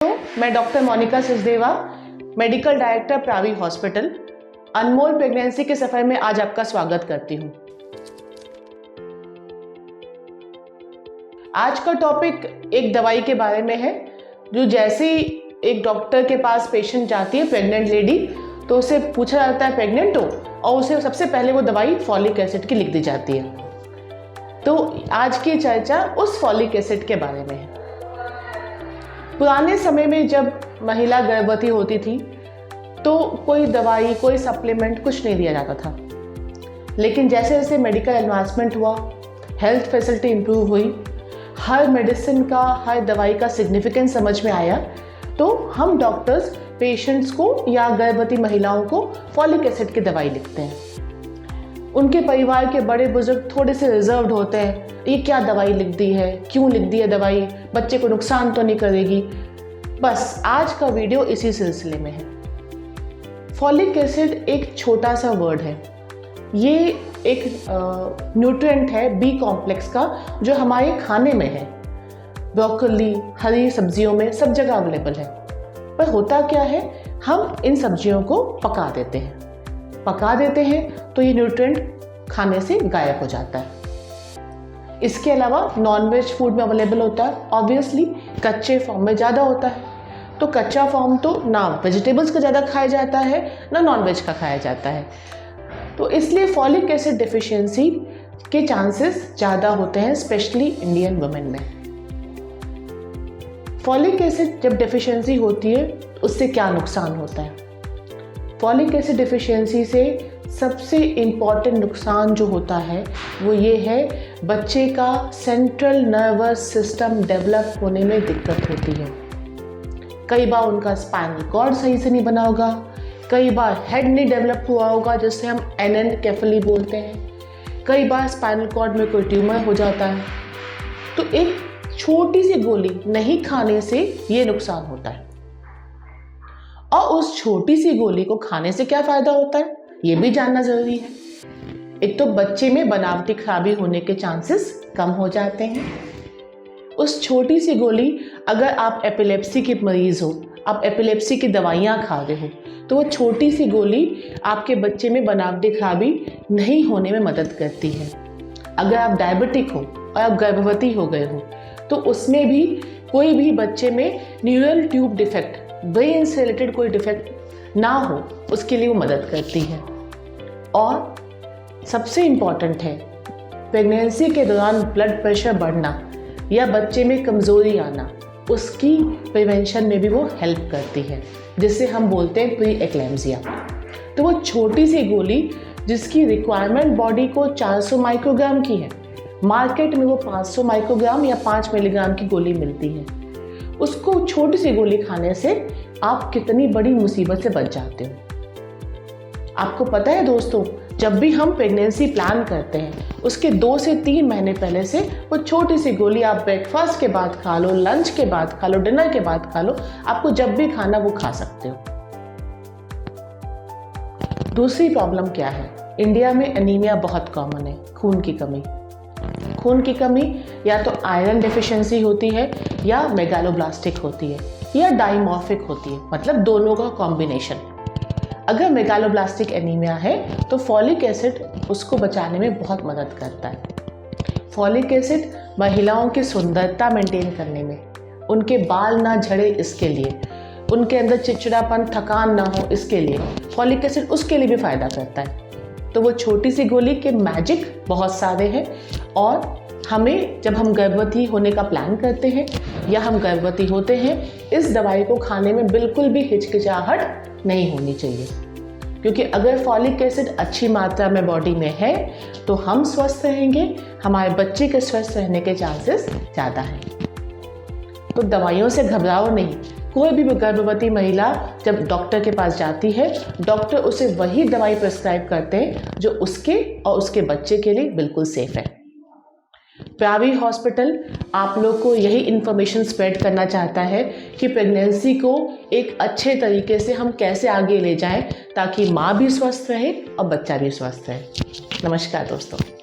मैं doctor Monica Sachdeva, medical director Pravi hospital, अनमोल pregnancy के सफर में आज आपका स्वागत करती हूँ। आज का टॉपिक एक दवाई के बारे में है जो जैसे ही एक डॉक्टर के पास पेशेंट जाती है, प्रेग्नेंट लेडी, तो उसे पूछा जाता है प्रेग्नेंट हो, और उसे सबसे पहले वो दवाई फॉलिक एसिड की लिख दी जाती है। तो आज की चर्चा उस फॉलिक एसिड के बारे में है। पुराने समय में जब महिला गर्भवती होती थी तो कोई दवाई, कोई सप्लीमेंट कुछ नहीं दिया जाता था, लेकिन जैसे जैसे मेडिकल एडवांसमेंट हुआ, हेल्थ फैसिलिटी इम्प्रूव हुई, हर मेडिसिन का, हर दवाई का सिग्निफिकेंस समझ में आया, तो हम डॉक्टर्स पेशेंट्स को या गर्भवती महिलाओं को फॉलिक एसिड की दवाई लिखते हैं। उनके परिवार के बड़े बुजुर्ग थोड़े से रिजर्व्ड होते हैं, ये क्या दवाई लिख दी है, क्यों लिख दी है दवाई, बच्चे को नुकसान तो नहीं करेगी। बस आज का वीडियो इसी सिलसिले में है। फॉलिक एसिड एक छोटा सा वर्ड है, ये एक न्यूट्रिएंट है बी कॉम्प्लेक्स का, जो हमारे खाने में है। ब्रोकली, हरी सब्जियों में सब जगह अवेलेबल है। पर होता क्या है, हम इन सब्जियों को पका देते हैं तो ये न्यूट्रिएंट खाने से गायब हो जाता है। इसके अलावा नॉनवेज फूड में अवेलेबल होता है, ऑब्वियसली कच्चे फॉर्म में ज़्यादा होता है। तो कच्चा फॉर्म तो ना वेजिटेबल्स का ज़्यादा खाया जाता है, ना नॉनवेज का खाया जाता है। तो इसलिए फॉलिक एसिड डिफिशियंसी के चांसेस ज़्यादा होते हैं, स्पेशली इंडियन वुमेन में। फॉलिक एसिड जब डिफिशियंसी होती है उससे क्या नुकसान होता है? फॉलिक एसिड डिफिशियंसी से सबसे इम्पॉर्टेंट नुकसान जो होता है वो ये है, बच्चे का सेंट्रल नर्वस सिस्टम डेवलप होने में दिक्कत होती है। कई बार उनका स्पाइनल कॉर्ड सही से नहीं बना होगा, कई बार हेड नहीं डेवलप हुआ होगा, जिससे हम एनेनकेफली बोलते हैं, कई बार स्पाइनल कॉर्ड में कोई ट्यूमर हो जाता है। तो एक छोटी सी गोली नहीं खाने से ये नुकसान होता है। और उस छोटी सी गोली को खाने से क्या फ़ायदा होता है, ये भी जानना ज़रूरी है। एक तो बच्चे में बनावटी खराबी होने के चांसेस कम हो जाते हैं। उस छोटी सी गोली, अगर आप एपिलेप्सी के मरीज़ हो, आप एपिलेप्सी की दवाइयाँ खा रहे हो, तो वो छोटी सी गोली आपके बच्चे में बनावटी खराबी नहीं होने में मदद करती है। अगर आप डायबिटिक हो और आप गर्भवती हो गए हो, तो उसमें भी कोई भी बच्चे में न्यूरल ट्यूब डिफेक्ट, ब्रेन से रिलेटेड कोई डिफेक्ट ना हो, उसके लिए वो मदद करती है। और सबसे इम्पॉर्टेंट है, प्रेगनेंसी के दौरान ब्लड प्रेशर बढ़ना या बच्चे में कमज़ोरी आना, उसकी प्रिवेंशन में भी वो हेल्प करती है, जिसे हम बोलते हैं प्री एक्लेम्सिया। तो वो छोटी सी गोली जिसकी रिक्वायरमेंट बॉडी को 400 माइक्रोग्राम की है, मार्केट में वो 500 माइक्रोग्राम या 5 मिलीग्राम की गोली मिलती है। उसको छोटी सी गोली खाने से आप कितनी बड़ी मुसीबत से बच जाते हो। आपको पता है दोस्तों, जब भी हम प्रेगनेंसी प्लान करते हैं, उसके 2 से 3 महीने पहले से वो छोटी सी गोली आप ब्रेकफास्ट के बाद खा लो, लंच के बाद खा लो, डिनर के बाद खा लो, आपको जब भी खाना वो खा सकते हो। दूसरी प्रॉब्लम क्या है, इंडिया में एनीमिया बहुत कॉमन है, खून की कमी या तो आयरन डेफिशिएंसी होती है, या मेगालोब्लास्टिक होती है, या डाइमॉर्फिक होती है, मतलब दोनों का कॉम्बिनेशन। अगर मेगालोब्लास्टिक एनीमिया है तो फॉलिक एसिड उसको बचाने में बहुत मदद करता है। फॉलिक एसिड महिलाओं की सुंदरता मेंटेन करने में, उनके बाल ना झड़े इसके लिए, उनके अंदर चिड़चिड़ापन, थकान ना हो इसके लिए, फॉलिक एसिड उसके लिए भी फ़ायदा करता है। तो वो छोटी सी गोली के मैजिक बहुत सारे हैं। और हमें, जब हम गर्भवती होने का प्लान करते हैं या हम गर्भवती होते हैं, इस दवाई को खाने में बिल्कुल भी हिचकिचाहट नहीं होनी चाहिए, क्योंकि अगर फॉलिक एसिड अच्छी मात्रा में बॉडी में है तो हम स्वस्थ रहेंगे, हमारे बच्चे के स्वस्थ रहने के चांसेस ज़्यादा हैं। तो दवाइयों से घबराओ नहीं। कोई भी गर्भवती महिला जब डॉक्टर के पास जाती है, डॉक्टर उसे वही दवाई प्रिस्क्राइब करते हैं जो उसके और उसके बच्चे के लिए बिल्कुल सेफ है। प्रावी हॉस्पिटल आप लोग को यही इन्फॉर्मेशन स्प्रेड करना चाहता है कि प्रेगनेंसी को एक अच्छे तरीके से हम कैसे आगे ले जाएं, ताकि माँ भी स्वस्थ रहे और बच्चा भी स्वस्थ रहे। नमस्कार दोस्तों।